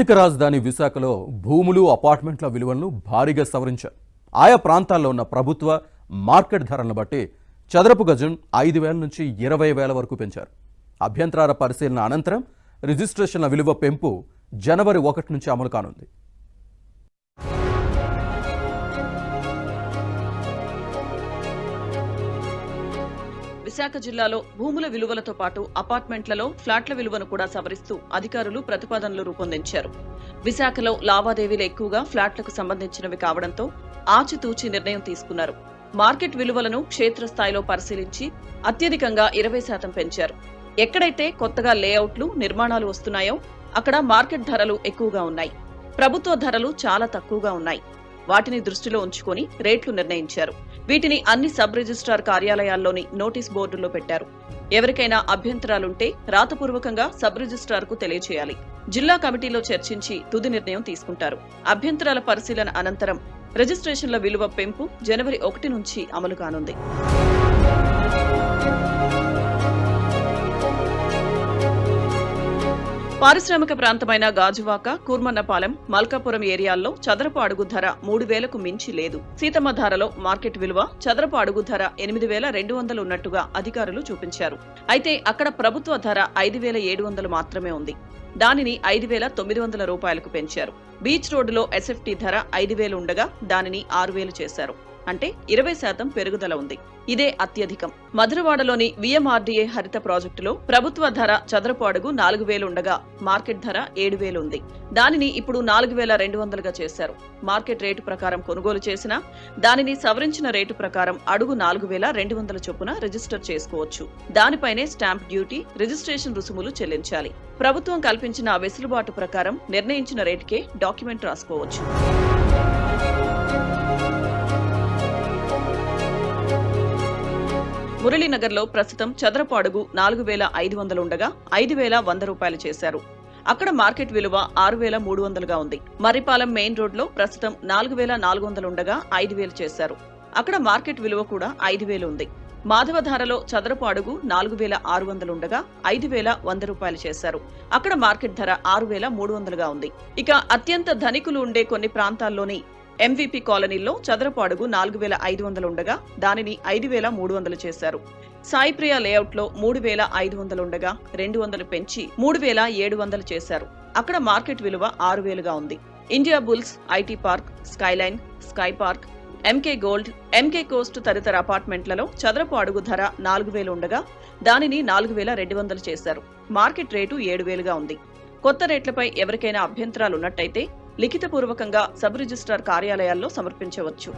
ఆర్థిక రాజధాని విశాఖలో భూములు అపార్ట్మెంట్ల విలువలను భారీగా సవరించారు. ఆయా ప్రాంతాల్లో ఉన్న ప్రభుత్వ మార్కెట్ ధరలను బట్టి చదరపు గజం 5,000 నుంచి 20,000 వరకు పెంచారు. అభ్యంతరాల పరిశీలన అనంతరం రిజిస్ట్రేషన్ల విలువ పెంపు జనవరి 1 నుంచి అమలు కానుంది. విశాఖ జిల్లాలో భూముల విలువలతో పాటు అపార్ట్మెంట్లలో ఫ్లాట్ల విలువను కూడా సవరిస్తూ అధికారులు ప్రతిపాదనలు రూపొందించారు. విశాఖలో లావాదేవీలు ఎక్కువగా ఫ్లాట్లకు సంబంధించినవి కావడంతో ఆచితూచి నిర్ణయం తీసుకున్నారు. మార్కెట్ విలువలను క్షేత్రస్థాయిలో పరిశీలించి అత్యధికంగా 20% పెంచారు. ఎక్కడైతే కొత్తగా లేఅవుట్లు నిర్మాణాలు వస్తున్నాయో అక్కడ మార్కెట్ ధరలు ఎక్కువగా ఉన్నాయి. ప్రభుత్వ ధరలు చాలా తక్కువగా ఉన్నాయి. వాటిని దృష్టిలో ఉంచుకొని రేట్లు నిర్ణయించారు. వీటిని అన్ని సబ్ రిజిస్ట్రార్ కార్యాలయాల్లోని నోటీస్ బోర్డుల్లో పెట్టారు. ఎవరికైనా అభ్యంతరాలుంటే రాతపూర్వకంగా సబ్ రిజిస్ట్రార్ కు తెలియజేయాలి. జిల్లా కమిటీలో చర్చించి తుది నిర్ణయం తీసుకుంటారు. అభ్యంతరాల పరిశీలన అనంతరం రిజిస్ట్రేషన్ల విలువ పెంపు జనవరి 1 నుంచి అమలు కానుంది. పారిశ్రామిక ప్రాంతమైన గాజువాక, కూర్మన్నపాలెం, మల్కాపురం ఏరియాల్లో చదరపు అడుగు ధర 3,000కు మించి లేదు. సీతమ్మధారలో మార్కెట్ విలువ చదరపు అడుగు ధర 8,200 ఉన్నట్టుగా అధికారులు చూపించారు. అయితే అక్కడ ప్రభుత్వ ధర 5,700 మాత్రమే ఉంది. దానిని 5,900 రూపాయలకు పెంచారు. బీచ్ రోడ్డులో ఎస్ఎఫ్టీ ధర 5,000 ఉండగా దానిని 6,000 చేశారు. అంటే 20% పెరుగుదల ఉంది. ఇదే అత్యధికం. మధురవాడలోని విఎంఆర్డీఏ హరిత ప్రాజెక్టులో ప్రభుత్వ ధర చదరపు అడుగు 4,000 ఉండగా మార్కెట్ ధర 7,000 ఉంది. దానిని ఇప్పుడు 4,200గా చేశారు. మార్కెట్ రేటు ప్రకారం కొనుగోలు చేసినా దానిని సవరించిన రేటు ప్రకారం అడుగు 4,200 చొప్పున రిజిస్టర్ చేసుకోవచ్చు. దానిపైనే స్టాంప్ డ్యూటీ, రిజిస్ట్రేషన్ రుసుములు చెల్లించాలి. ప్రభుత్వం కల్పించిన వెసులుబాటు ప్రకారం నిర్ణయించిన రేటుకే డాక్యుమెంట్ రాసుకోవచ్చు. మురళీనగర్లో ప్రస్తుతం చదరపు అడుగు 4,500 ఉండగా 5,100 రూపాయలు చేశారు. అక్కడ మార్కెట్ విలువ 6,300గా ఉంది. మర్రిపాలెం మెయిన్ రోడ్లో ప్రస్తుతం 4,400 ఉండగా 5,000 చేశారు. అక్కడ మార్కెట్ విలువ కూడా 5,000 ఉంది. మాధవధారలో చదరపు అడుగు 4,600 ఉండగా 5,100 రూపాయలు చేశారు. అక్కడ మార్కెట్ ధర 6,300గా ఉంది. ఇక అత్యంత ధనికులు ఉండే కొన్ని ప్రాంతాల్లోని ఎంవీపీ కాలనీలో చదరపు అడుగు 4,500 ఉండగా దానిని 5,300 చేశారు. సాయిప్రియ లేఅవుట్లో 3,500 ఉండగా 200 పెంచి 3,700 చేశారు. అక్కడ మార్కెట్ విలువ 6,000గా ఉంది. India Bulls, IT Park, Skyline, Sky Park, MK Gold, MK Coast తదితర అపార్ట్మెంట్లలో చదరపు అడుగు ధర 4,000 ఉండగా దానిని 4,200 చేశారు. మార్కెట్ రేటు 7,000గా ఉంది. కొత్త రేట్లపై ఎవరికైనా అభ్యంతరాలున్నట్టయితే లిఖితపూర్వకంగా సబ్ రిజిస్ట్రార్ కార్యాలయాల్లో సమర్పించవచ్చు.